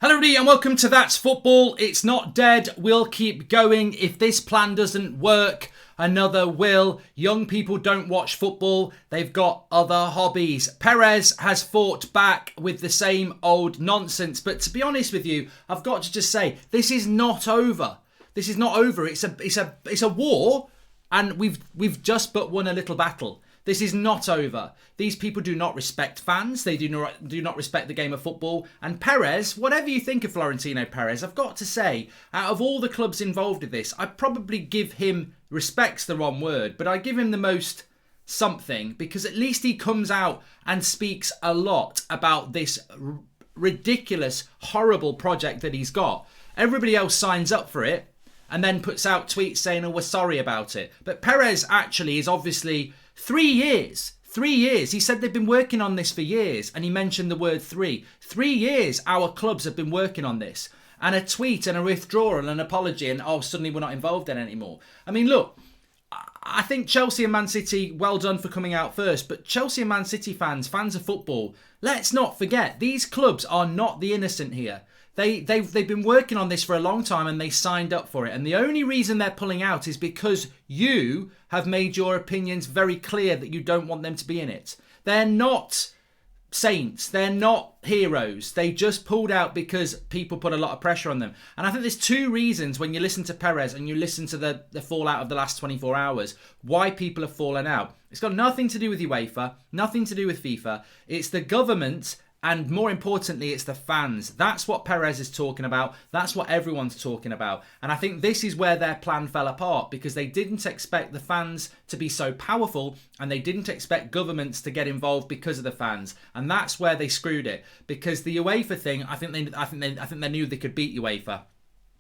Hello everybody and welcome to That's Football. It's not dead, we'll keep going. If this plan doesn't work, another will. Young people don't watch football, they've got other hobbies. PEREZ has fought back with the same old nonsense, but to be honest with you, I've got to just say, this is not over. This is not over, it's a war, and we've just but won a little battle. This is not over. These people do not respect fans. They do not respect the game of football. And PEREZ, whatever you think of Florentino Perez, I've got to say, out of all the clubs involved in this, I'd probably give him, respect's the wrong word, but I give him the most something, because at least he comes out and speaks a lot about this ridiculous, horrible project that he's got. Everybody else signs up for it and then puts out tweets saying, oh, we're sorry about it. But PEREZ actually is obviously 3 years. 3 years. He said they've been working on this for years. And he mentioned the word 3. 3 years our clubs have been working on this. And a tweet and a withdrawal and an apology and, oh, suddenly we're not involved in it anymore. I mean, look, I think Chelsea and Man City, well done for coming out first. But Chelsea and Man City fans of football, let's not forget, these clubs are not the innocent here. They've been working on this for a long time and they signed up for it. And the only reason they're pulling out is because you have made your opinions very clear that you don't want them to be in it. They're not saints. They're not heroes. They just pulled out because people put a lot of pressure on them. And I think there's two reasons when you listen to PEREZ and you listen to the fallout of the last 24 hours, why people have fallen out. It's got nothing to do with UEFA, nothing to do with FIFA. It's the government. And more importantly, it's the fans. That's what PEREZ is talking about. That's what everyone's talking about. And I think this is where their plan fell apart, because they didn't expect the fans to be so powerful and they didn't expect governments to get involved because of the fans. And that's where they screwed it. Because the UEFA thing, I think they knew they could beat UEFA.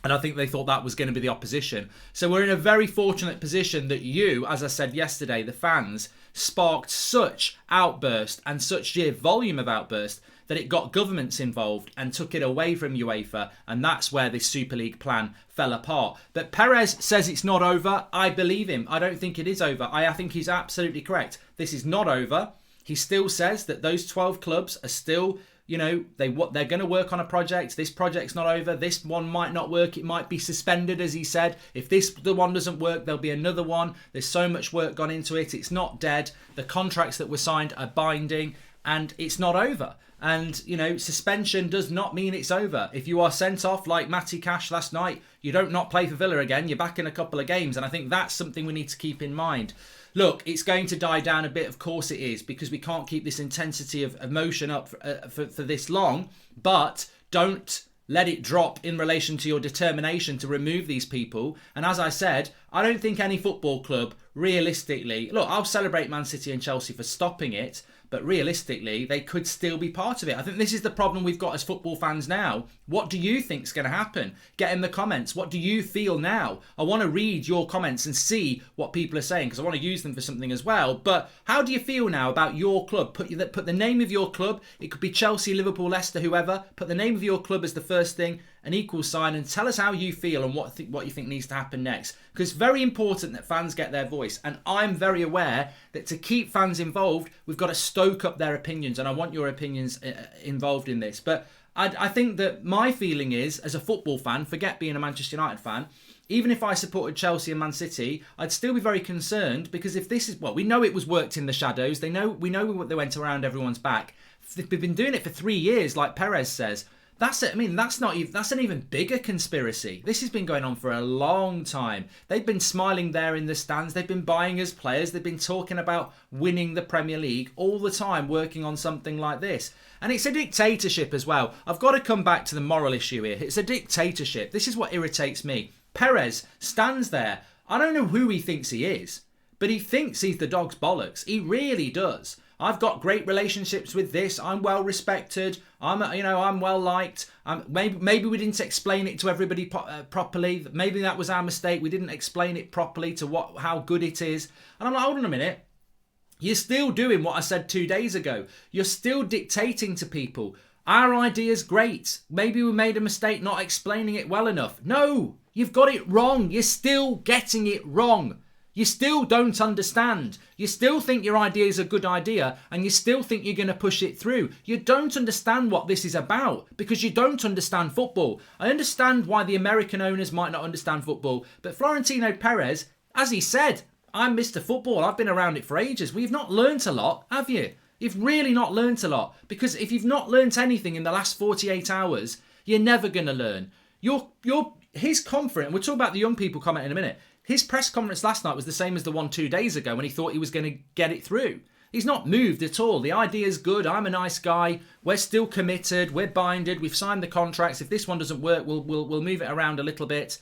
And I think they thought that was going to be the opposition. So we're in a very fortunate position that you, as I said yesterday, the fans, sparked such outburst and such sheer volume of outburst that it got governments involved and took it away from UEFA. And that's where this Super League plan fell apart. But PEREZ says it's not over. I believe him. I don't think it is over. I think he's absolutely correct. This is not over. He still says that those 12 clubs are still... You know, they're going to work on a project. This project's not over. This one might not work. It might be suspended, as he said. If the one doesn't work, there'll be another one. There's so much work gone into it. It's not dead. The contracts that were signed are binding, and it's not over. And, you know, suspension does not mean it's over. If you are sent off like Matty Cash last night, you don't not play for Villa again. You're back in a couple of games. And I think that's something we need to keep in mind. Look, it's going to die down a bit. Of course it is, because we can't keep this intensity of emotion up for this long. But don't let it drop in relation to your determination to remove these people. And as I said, I don't think any football club, realistically... Look, I'll celebrate Man City and Chelsea for stopping it, but realistically, they could still be part of it. I think this is the problem we've got as football fans now. What do you think's going to happen? Get in the comments. What do you feel now? I want to read your comments and see what people are saying, because I want to use them for something as well. But how do you feel now about your club? Put the name of your club. It could be Chelsea, Liverpool, Leicester, whoever. Put the name of your club as the first thing, an equal sign, and tell us how you feel and what you think needs to happen next. Because it's very important that fans get their voice. And I'm very aware that to keep fans involved, we've got to stoke up their opinions. And I want your opinions involved in this. But I think that my feeling is, as a football fan, forget being a Manchester United fan, even if I supported Chelsea and Man City, I'd still be very concerned, because if this is... Well, we know it was worked in the shadows. We know they went around everyone's back. They've been doing it for 3 years, like PEREZ says. That's it. I mean, that's an even bigger conspiracy. This has been going on for a long time. They've been smiling there in the stands. They've been buying us players. They've been talking about winning the Premier League all the time, working on something like this. And it's a dictatorship as well. I've got to come back to the moral issue here. It's a dictatorship. This is what irritates me. PEREZ stands there. I don't know who he thinks he is, but he thinks he's the dog's bollocks. He really does. I've got great relationships with this. I'm well respected. I'm well liked. Maybe we didn't explain it to everybody properly. Maybe that was our mistake. We didn't explain it properly to how good it is. And I'm like, hold on a minute. You're still doing what I said 2 days ago. You're still dictating to people. Our idea's great. Maybe we made a mistake not explaining it well enough. No, you've got it wrong. You're still getting it wrong. You still don't understand. You still think your idea is a good idea and you still think you're going to push it through. You don't understand what this is about because you don't understand football. I understand why the American owners might not understand football, but Florentino Perez, as he said, I'm Mr. Football. I've been around it for ages. We've not learnt a lot, have you? You've really not learnt a lot because if you've not learnt anything in the last 48 hours, you're never going to learn. His conference, and we'll talk about the young people comment in a minute, his press conference last night was the same as the one 2 days ago when he thought he was going to get it through. He's not moved at all. The idea is good. I'm a nice guy. We're still committed. We're binded. We've signed the contracts. If this one doesn't work, we'll move it around a little bit.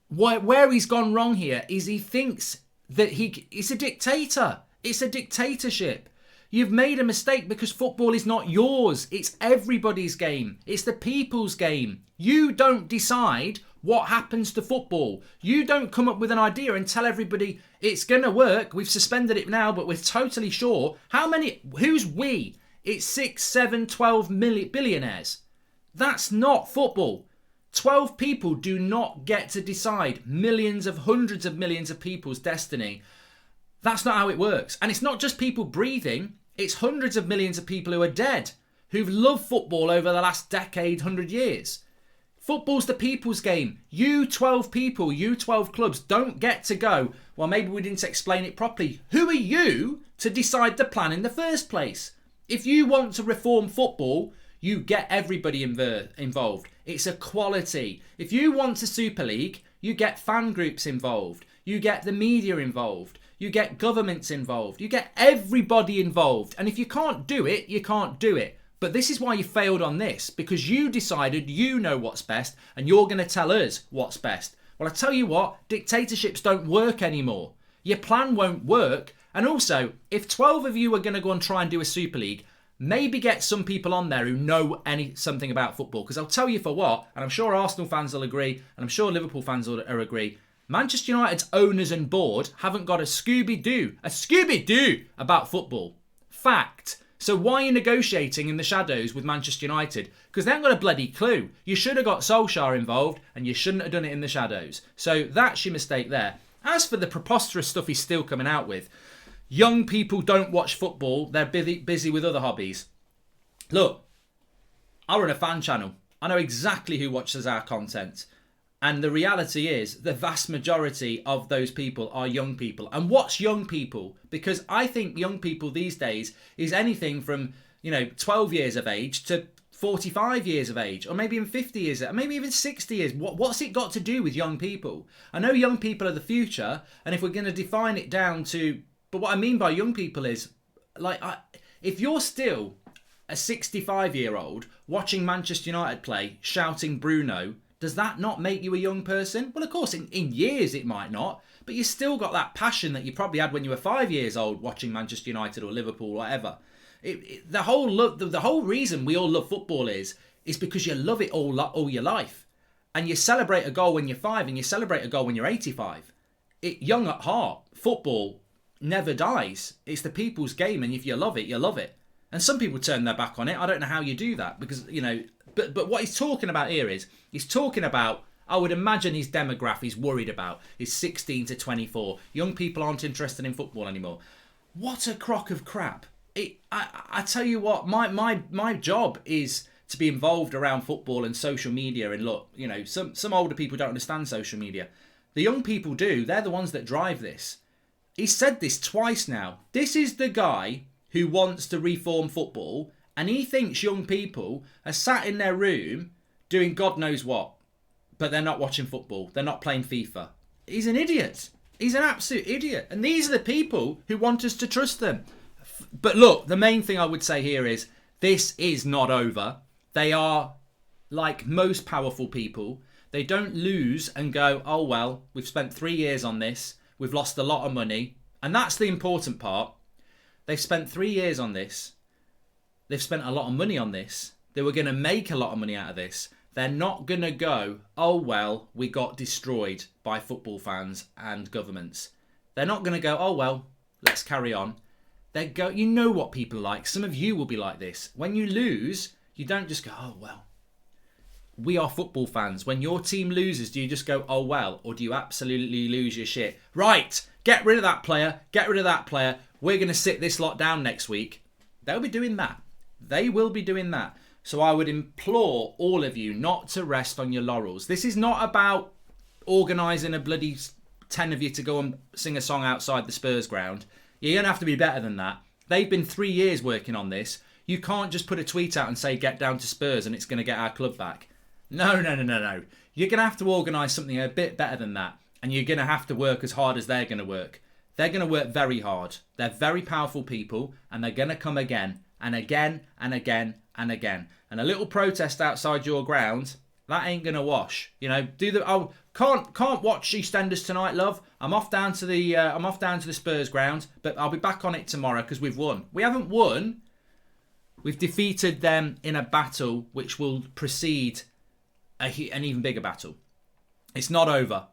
Where he's gone wrong here is he thinks that he's a dictator. It's a dictatorship. You've made a mistake because football is not yours. It's everybody's game. It's the people's game. You don't decide what happens to football. You don't come up with an idea and tell everybody it's going to work. We've suspended it now, but we're totally sure. Who's we? It's 6, 7, 12 billionaires. That's not football. 12 people do not get to decide hundreds of millions of people's destiny. That's not how it works. And it's not just people breathing. It's hundreds of millions of people who are dead, who've loved football over the last decade, 100 years. Football's the people's game. You 12 people, you 12 clubs don't get to go, well, maybe we didn't explain it properly. Who are you to decide the plan in the first place? If you want to reform football, you get everybody involved. It's equality. If you want a Super League, you get fan groups involved. You get the media involved. You get governments involved. You get everybody involved. And if you can't do it, you can't do it. But this is why you failed on this, because you decided you know what's best and you're going to tell us what's best. Well, I tell you what, dictatorships don't work anymore. Your plan won't work. And also, if 12 of you are going to go and try and do a Super League, maybe get some people on there who know something about football. Because I'll tell you for what, and I'm sure Arsenal fans will agree, and I'm sure Liverpool fans will agree, Manchester United's owners and board haven't got a Scooby-Doo about football. Fact. So why are you negotiating in the shadows with Manchester United? Because they haven't got a bloody clue. You should have got Solskjaer involved and you shouldn't have done it in the shadows. So that's your mistake there. As for the preposterous stuff he's still coming out with, young people don't watch football. They're busy with other hobbies. Look, I run a fan channel. I know exactly who watches our content. And the reality is the vast majority of those people are young people. And what's young people? Because I think young people these days is anything from, 12 years of age to 45 years of age, or maybe even 50 years, or maybe even 60 years. What's it got to do with young people? I know young people are the future. And if we're going to define it down to, but what I mean by young people is, if you're still a 65-year-old watching Manchester United play, shouting Bruno, does that not make you a young person? Well, of course, in years it might not, but you still got that passion that you probably had when you were 5 years old watching Manchester United or Liverpool, or whatever. The whole reason we all love football is because you love it all your life. And you celebrate a goal when you're 5 and you celebrate a goal when you're 85. Young at heart, football never dies. It's the people's game, and if you love it, you love it. And some people turn their back on it. I don't know how you do that because, But what he's talking about here is, he's talking about, I would imagine his demographic he's worried about is 16 to 24. Young people aren't interested in football anymore. What a crock of crap. I tell you what, my job is to be involved around football and social media. And look, some older people don't understand social media. The young people do. They're the ones that drive this. He's said this twice now. This is the guy who wants to reform football. And he thinks young people are sat in their room doing God knows what. But they're not watching football. They're not playing FIFA. He's an idiot. He's an absolute idiot. And these are the people who want us to trust them. But look, the main thing I would say here is this is not over. They are like most powerful people. They don't lose and go, oh, well, we've spent 3 years on this. We've lost a lot of money. And that's the important part. They've spent 3 years on this. They've spent a lot of money on this. They were going to make a lot of money out of this. They're not going to go, oh, well, we got destroyed by football fans and governments. They're not going to go, oh, well, let's carry on. They go, you know what people are like. Some of you will be like this. When you lose, you don't just go, oh, well. we are football fans. When your team loses, do you just go, oh well, or do you absolutely lose your shit? Right, get rid of that player, get rid of that player. We're going to sit this lot down next week. They'll be doing that. They will be doing that. So I would implore all of you not to rest on your laurels. This is not about organising a bloody 10 of you to go and sing a song outside the Spurs ground. You're going to have to be better than that. They've been 3 years working on this. You can't just put a tweet out and say, get down to Spurs and it's going to get our club back. No. You're going to have to organise something a bit better than that. And you're going to have to work as hard as they're going to work. They're going to work very hard. They're very powerful people and they're going to come again and again and again and again. And a little protest outside your ground, that ain't going to wash. You know, can't watch EastEnders tonight, love. I'm off down to the Spurs ground, but I'll be back on it tomorrow because we've won. We haven't won. We've defeated them in a battle which will precede an even bigger battle. It's not over.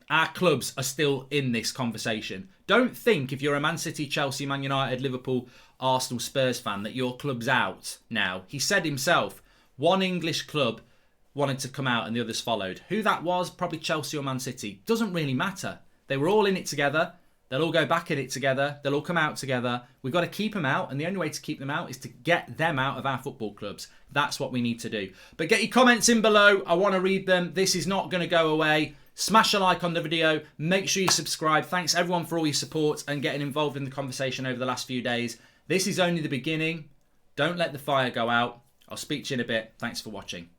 Our clubs are still in this conversation. Don't think if you're a Man City, Chelsea, Man United, Liverpool, Arsenal, Spurs fan that your club's out now. He said himself, one English club wanted to come out and the others followed. Who that was, probably Chelsea or Man City. Doesn't really matter. They were all in it together. They'll all go back in it together. They'll all come out together. We've got to keep them out. And the only way to keep them out is to get them out of our football clubs. That's what we need to do. But get your comments in below. I want to read them. This is not going to go away. Smash a like on the video. Make sure you subscribe. Thanks everyone for all your support and getting involved in the conversation over the last few days. This is only the beginning. Don't let the fire go out. I'll speak to you in a bit. Thanks for watching.